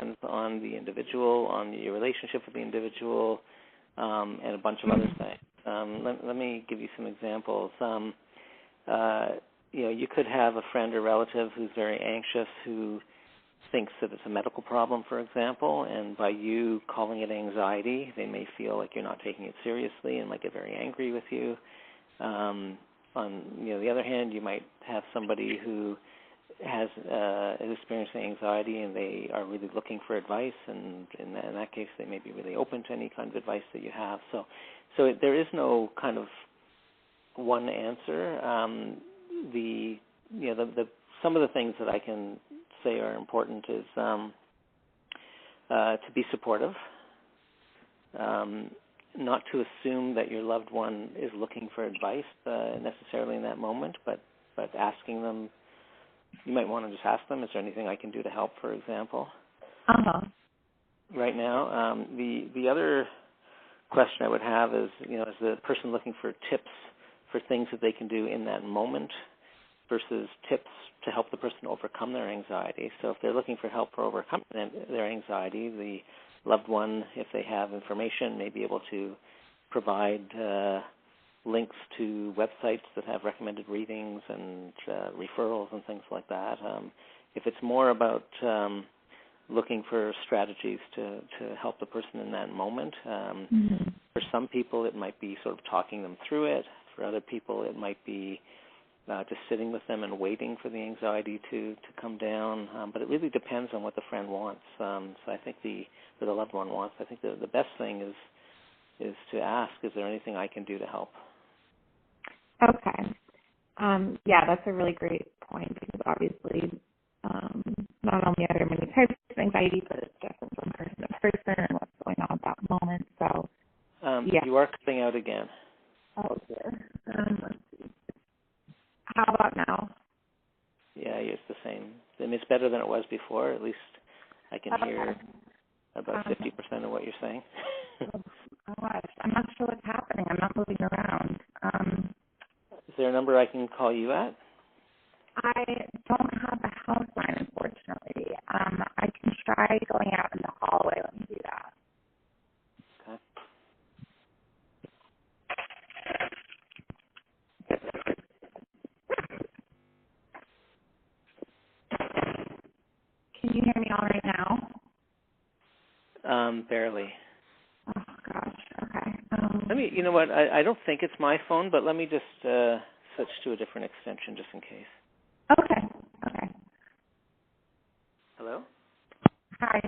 depends on the individual, on your relationship with the individual, and a bunch of other things. Let me give you some examples. You could have a friend or relative who's very anxious who thinks that it's a medical problem, for example, and by you calling it anxiety, they may feel like you're not taking it seriously and might get very angry with you. On the other hand, you might have somebody who is experiencing anxiety and they are really looking for advice, and in that case, they may be really open to any kind of advice that you have. So there is no kind of one answer. Some of the things that I can say are important is to be supportive, not to assume that your loved one is looking for advice necessarily in that moment, but asking them. You might want to just ask them, is there anything I can do to help, for example? Right now. The other question I would have is, is the person looking for tips for things that they can do in that moment versus tips to help the person overcome their anxiety. So if they're looking for help for overcoming their anxiety, the loved one, if they have information, may be able to provide links to websites that have recommended readings and referrals and things like that. If it's more about looking for strategies to help the person in that moment, for some people it might be sort of talking them through it. For other people it might be just sitting with them and waiting for the anxiety to come down. But it really depends on what the friend wants. So I think the loved one wants. I think the best thing is to ask, is there anything I can do to help? Okay. That's a really great point, because obviously not only are there many types of anxiety, but it's different from person to person and what's going on at that moment. So, You are cutting out again. Oh, dear. Let's see. How about now? Yeah, it's the same. I mean, it's better than it was before. At least I can hear about 50% of what you're saying. Oh, gosh. I'm not sure what's happening. I'm not moving around. Is there a number I can call you at? I don't have the house line, unfortunately. I can try going out in the hallway. Let me do that. Okay. Can you hear me all right now? Barely. Oh, gosh. Okay. You know what? I don't think it's my phone, but let me just switch to a different extension just in case. Okay. Hello? Hi.